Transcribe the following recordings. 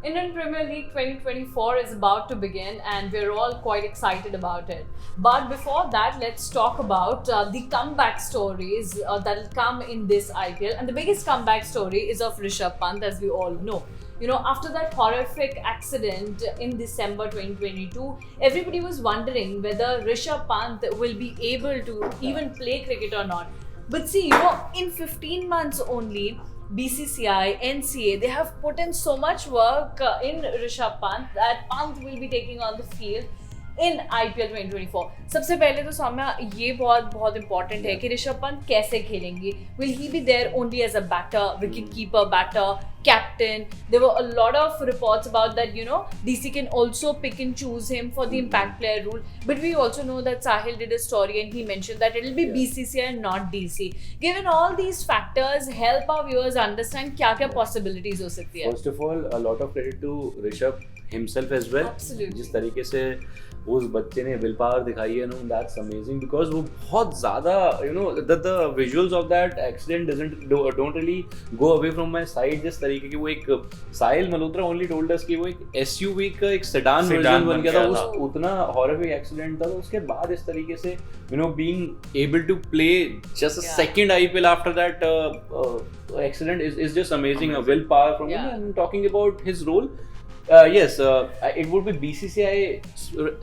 Indian Premier League 2024 is about to begin and we're all quite excited about it. But before that, let's talk about the comeback stories that will come in this IPL. And the biggest comeback story is of Rishabh Pant, as we all know. You know, after that horrific accident in December 2022, everybody was wondering whether Rishabh Pant will be able to even play cricket or not. But see, you know, in 15 months only, BCCI, NCA, they have put in so much work in Rishabh Pant that Pant will be taking on the field in IPL 2024. सबसे पहले तो सौम्या ये बहुत important है कि ऋषभ पंत कैसे खेलेंगे. Will he be there only as a batter, wicket keeper, batter, captain? There were a lot of reports about that, you know, DC can also pick and choose him for the impact player rule. But we also know that Sahil did a story and he mentioned that it will be BCCI and not DC. Given all these factors, help our viewers understand क्या possibilities हो सकती है. First of all, a lot of credit to Rishabh himself as well. Absolutely. जिस तरीके से उस बच्चे ने विल पावर दिखाई है, that's amazing because वो बहुत ज़्यादा, the visuals of that accident don't really go away from my sight. जिस तरीके की वो एक साहिल मल्होत्रा only told us कि वो एक SUV का एक sedan version बन गया था, उस उतना horrific accident था. तो उसके बाद इस तरीके से being able to play just a second IPL after that accident is just amazing. A will power from him. And talking about his role, yes, it would be BCCI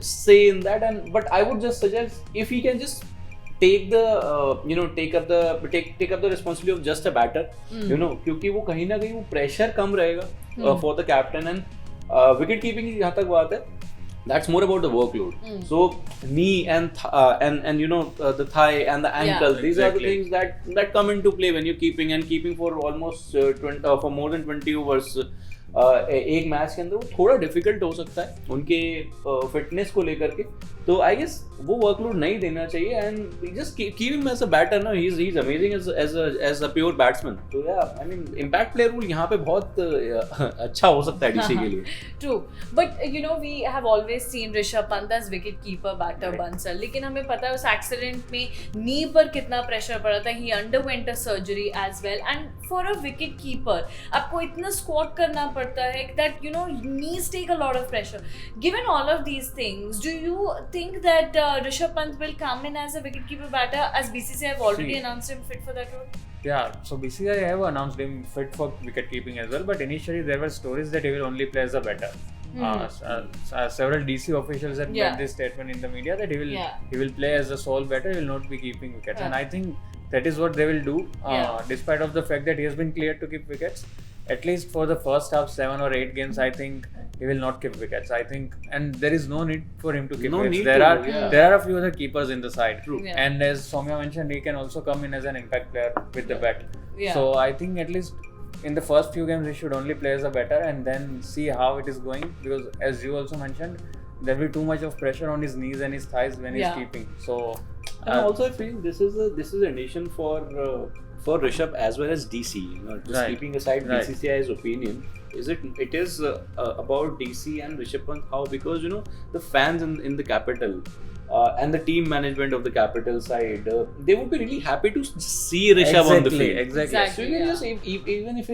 say in that, but I would just suggest if he can just take the take up the responsibility of just a batter, क्योंकि वो कहीं ना कहीं वो pressure कम रहेगा for the captain and wicket keeping की जहाँ तक बात है, that's more about the workload. So knee and the thigh and the ankle, these are the things that come into play when you're keeping for almost for more than 20 overs. एक match के अंदर वो थोड़ा difficult हो सकता है उनके fitness को लेकर के. तो आई गेस वो वर्कलोड नहीं देना चाहिए and just keep him as a batter. He is amazing as a pure batsman. तो yeah I mean impact player rule यहाँ पे बहुत अच्छा हो सकता है डीसी के लिए. True, but you know we have always seen Rishabh Pant as wicket keeper, batter, बंसर. लेकिन हमें पता है उस एक्सीडेंट में नी पर कितना प्रेशर पड़ा था. He underwent a surgery as well and for a wicket keeper आपको इतना स्क्वाट करना पड़ता है that knees take a lot of pressure. Given all of these things, do you think that Rishabh Pant will come in as a wicketkeeper batter, as BCCI have already announced him fit for that role? Yeah, so BCCI have announced him fit for wicket keeping as well, but initially there were stories that he will only play as a batter. Several DC officials had made this statement in the media that he will play as a sole batter, he will not be keeping wickets, and I think that is what they will do, despite of the fact that he has been cleared to keep wickets. At least for the first half, 7 or 8 games, I think he will not keep wickets. I think, and there is no need for him to keep wickets. There are a few other keepers in the side. True. And as Soumya mentioned, he can also come in as an impact player with the bat. So I think at least in the first few games, he should only play as a batter and then see how it is going. Because as you also mentioned, there will be too much of pressure on his knees and his thighs when he's keeping. So and also I feel this is a nation for Rishabh as well as DC. Just keeping aside BCCI's opinion, it is about DC and Rishabh Pant. How? Because the fans in the capital and the team management of the capital side, they would be really happy to see Rishabh on the field. Exactly. So you can just even if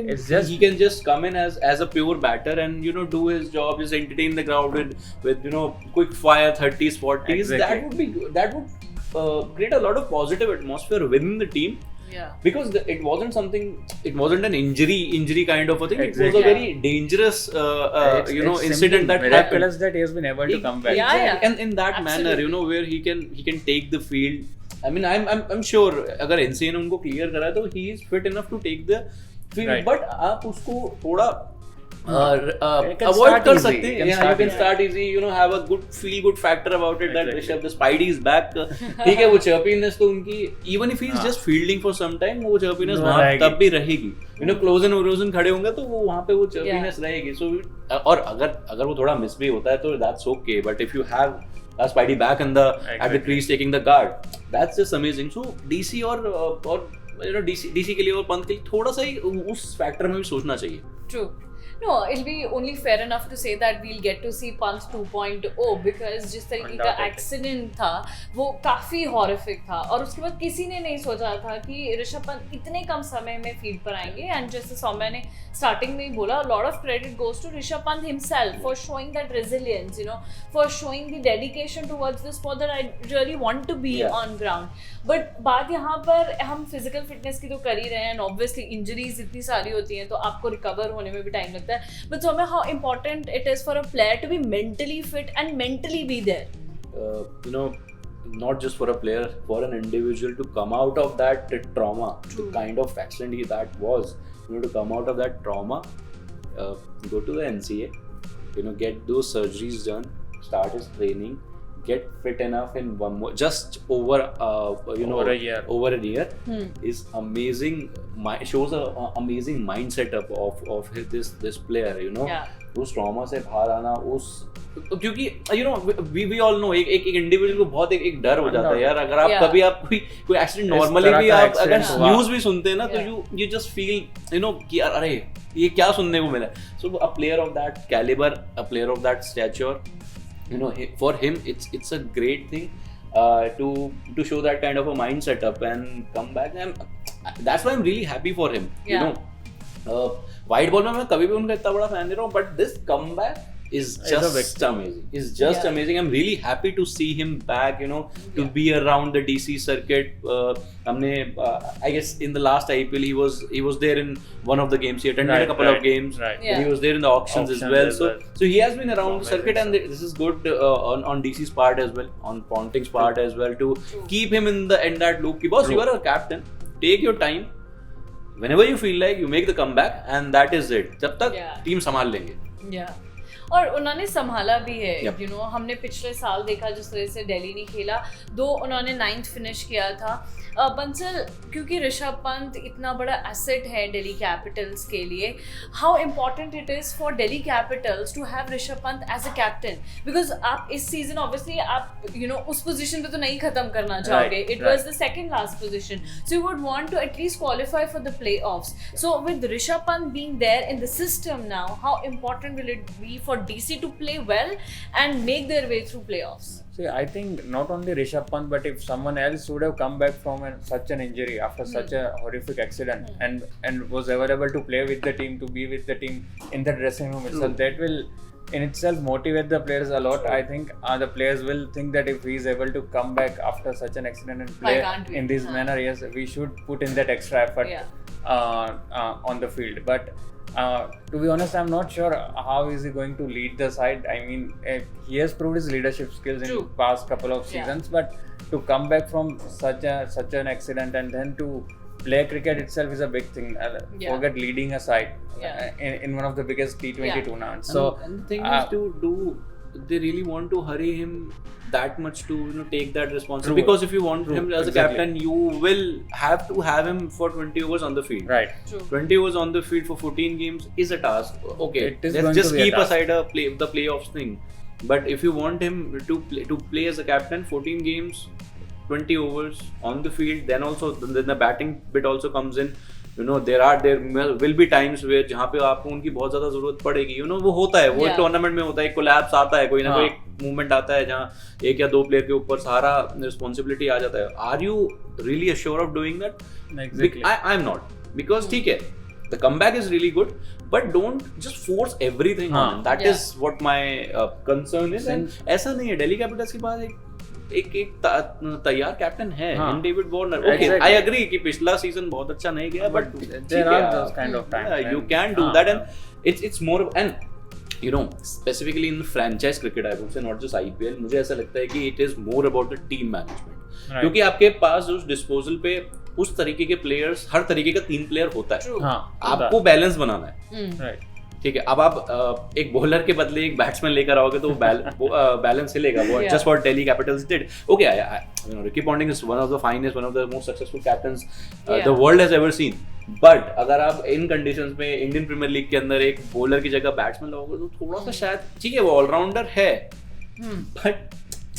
he can just come in as a pure batter and do his job, just entertain the crowd with quick fire 30s 40s. That would create a lot of positive atmosphere within the team. Yeah. Because it wasn't an injury kind of a thing. It was a very dangerous incident that happened. That he has been able to come back. And in that manner, where he can take the field. I mean, I'm sure अगर NCA ने उनको clear करा तो he is fit enough to take the field. But आप उसको थोड़ा avoid कर सकते हैं. You can start easy. Have a feel good factor about it that Rishabh, the Spidey is back. ठीक है, वो chirpiness तो उनकी even if he is just fielding for some time, वो chirpiness वहाँ तब भी रहेगी. Close and खड़े होंगे तो वो वहाँ पे वो chirpiness रहेगी. So और अगर वो थोड़ा miss भी होता है तो that's okay. But if you have a Spidey back at the crease taking the guard, that's just amazing. So DC और DC के लिए और पंत के लिए थोड़ा सा ही उस फैक्टर में भी सोचना चाहिए. True. No, it'll be only fair enough to say that we'll get to see Pant 2.0 because जिस तरीके का एक्सीडेंट था वो काफी हॉरिफिक था और उसके बाद किसी ने नहीं सोचा था कि ऋषभ पंत इतने कम समय में फील्ड पर आएंगे एंड जैसे सौम्या ने स्टार्टिंग में ही बोला lot of credit goes to Rishabh Pant himself for showing that resilience for showing the dedication towards this sport that I really want to be on ground but बात यहाँ पर हम फिजिकल फिटनेस की तो कर ही रहे हैं एंड ऑब्वियसली इंजरीज इतनी सारी होती हैं तो आपको रिकवर होने में भी टाइम लगता है but Saumya how important it is for a player to be mentally fit and mentally be there. Not just for a player, for an individual to come out of that trauma, the kind of accident that was, to come out of that trauma, go to the NCA, get those surgeries done, start his training, get fit enough in one more, just over over a year is amazing. Shows a amazing mindset of this player, उस trauma से बाहर आना क्योंकि we all know एक individual को बहुत एक डर हो जाता है यार अगर आप कभी आप कोई एक्सीडेंट नॉर्मली भी आप अगर न्यूज़ भी सुनते हैं ना तो you just feel कि यार अरे ये क्या सुनने को मिला so a player of that caliber, a player of that stature, for him it's a great thing to show that kind of a mind setup and come back and that's why I'm really happy for him. White ball में मैं कभी भी उनका इतना बड़ा fan नहीं रहा हूँ but this comeback is just amazing. Is just amazing. I'm really happy to see him back, to be around the DC circuit. हमने I guess in the last IPL he was there in one of the games. He attended a couple of games. He was there in the auctions as well. So he has been around the circuit and this is good on DC's part as well, on Ponting's part as well to keep him in that loop. Ki boss, you are a captain. Take your time. Whenever you feel like you make the comeback and that is it. जब तक team संभाल लेंगे. और उन्होंने संभाला भी है हमने पिछले साल देखा जिस तरह से दिल्ली ने खेला दो उन्होंने 9th फिनिश किया था बंसल क्योंकि ऋषभ पंत इतना बड़ा एसेट है दिल्ली कैपिटल्स के लिए how important it is for Delhi capitals to have Rishabh Pant as a captain because आप इस सीजन ऑब्वियसली आप उस पोजीशन पे तो नहीं खत्म करना चाहोगे it was the second last position so you would want to at least qualify for the play offs so with Rishabh Pant being there in the system now how important will it be for DC to play well and make their way through playoffs? See, I think not only Rishabh Pant, but if someone else would have come back from such an injury after such a horrific accident and was available to play with the team, to be with the team in the dressing room itself, that will in itself motivate the players a lot. I think the players will think that if he is able to come back after such an accident and play in this manner, yes, we should put in that extra effort on the field. But to be honest, I'm not sure how is he going to lead the side. I mean, he has proved his leadership skills in the past couple of seasons, but to come back from such an accident and then to play cricket itself is a big thing. Forget leading a side in one of the biggest T20 tournaments. So and the thing is to do. They really want to hurry him that much to take that responsibility because if you want him as a captain you will have to have him for 20 overs on the field. Right. 20 overs on the field for 14 games is a task. Okay, let's just keep aside the playoffs thing. But if you want him to play as a captain 14 games 20 overs on the field then also then the batting bit also comes in. there will be times where जहाँ पे आपको उनकी बहुत ज़्यादा ज़रूरत पड़ेगी वो होता है वो एक टूर्नामेंट में होता है एक कोलैप्स आता है कोई ना कोई एक मूवमेंट आता है जहाँ एक या दो प्लेयर के ऊपर सारा रिस्पॉन्सिबिलिटी आ जाता है are you really assure of doing that I am not because ठीक है the comeback is really good but don't just force everything on him that is what my concern is and ऐसा नहीं है Delhi capitals के पास एक तैयार captain है in David Warner okay I agree कि पिछला सीजन बहुत अच्छा नहीं गया but there are those kind of time you can do that and it's more and specifically in franchise cricket I would say not just IPL मुझे ऐसा लगता है कि it is more about the team management क्योंकि आपके पास उस disposal पे उस तरीके के प्लेयर्स हर तरीके का 3 प्लेयर होता है आपको बैलेंस बनाना है ठीक है अब आप एक बॉलर के बदले एक बैट्समैन लेकर आओगे तो बैलेंस हिलेगा वो just what Delhi Capitals did okay Ricky Ponting is one of the finest one of the most successful captains the world has ever seen but अगर आप इन कंडीशंस में इंडियन प्रीमियर लीग के अंदर एक बॉलर की जगह बैट्समैन लाओगे तो थोड़ा सा शायद ठीक है वो ऑलराउंडर है बट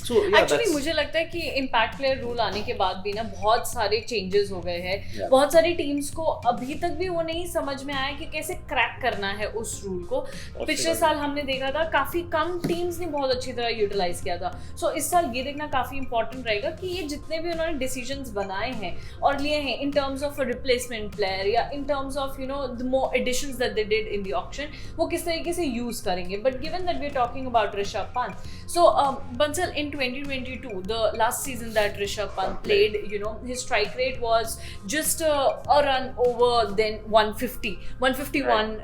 So yeah, एक्चुअली मुझे लगता है कि इम्पैक्ट प्लेयर रूल आने के बाद भी ना बहुत सारे चेंजेस हो गए हैं। बहुत सारी टीम्स को अभी तक भी वो नहीं समझ में आया कि कैसे क्रैक करना है उस रूल को। पिछले साल हमने देखा था काफी कम टीम्स ने बहुत अच्छी तरह यूटिलाइज किया था। सो इस साल ये देखना काफी इंपॉर्टेंट रहेगा कि ये जितने भी उन्होंने डिसीजंस बनाए हैं और लिए हैं in terms of replacement player या in terms of the more additions that they did in the auction, वो किस तरीके से यूज करेंगे। But given that we are talking about Rishabh Pant, so Bansal, in 2022, the last season that Rishabh Pant played, his strike rate was just a run over then 151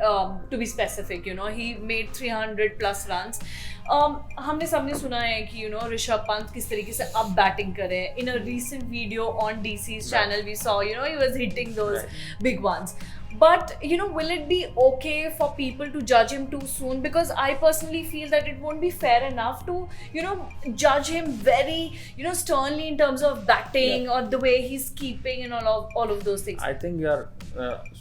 to be specific. He made 300 plus runs. हमने सबने सुना है कि ऋषभ पंत किस तरीके से अब batting करे। In a recent video on DC's channel, we saw he was hitting those big ones. But will it be okay for people to judge him too soon? Because I personally feel that it won't be fair enough to judge him very sternly in terms of batting or the way he's keeping and all of those things. I think you are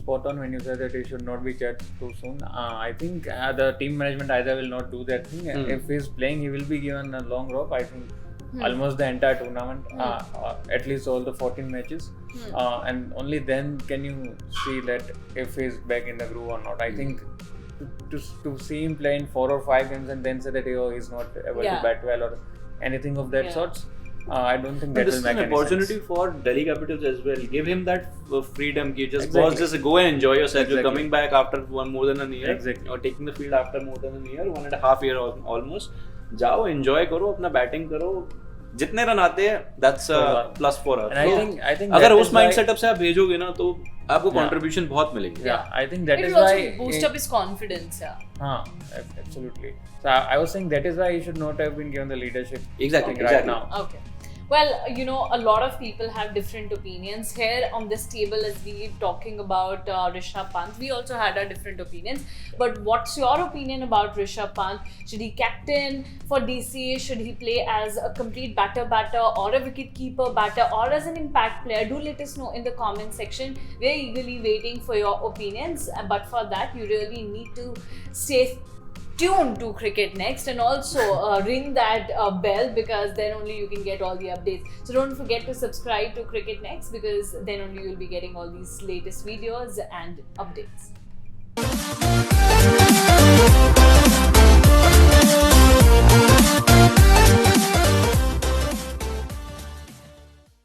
spot on when you say that he should not be judged too soon. I think the team management either will not do that thing. If he's playing, he will be given a long rope. I think almost the entire tournament, at least all the 14 matches, and only then can you see that if he's back in the groove or not. I think to see him play in 4 or 5 games and then say that he's not able to bat well or anything of that sorts, I don't think that will make any sense. This is an opportunity for Delhi Capitals as well. Give him that freedom. Just go and enjoy yourself. You're coming back after more than a year. Exactly. Or taking the field after more than a year, 1.5 year almost. जाओ enjoy करो, अपना batting करो, जितने run आते हैं that's plus for us. I think अगर उस mind setup से आप भेजोगे ना तो आपको कंट्रीब्यूशन बहुत मिलेगी। I think that is why why it will also boost up his confidence. Absolutely. So I was saying that is why he should not have been given the leadership exactly right now. Okay. Well, a lot of people have different opinions. Here on this table, as we talking about Rishabh Pant, we also had our different opinions. But what's your opinion about Rishabh Pant? Should he captain for DC? Should he play as a complete batter or a wicket-keeper batter or as an impact player? Do let us know in the comment section. We're eagerly waiting for your opinions. But for that, you really need to stay tuned to Cricket Next and also ring that bell, because then only you can get all the updates. So don't forget to subscribe to Cricket Next, because then only you'll be getting all these latest videos and updates.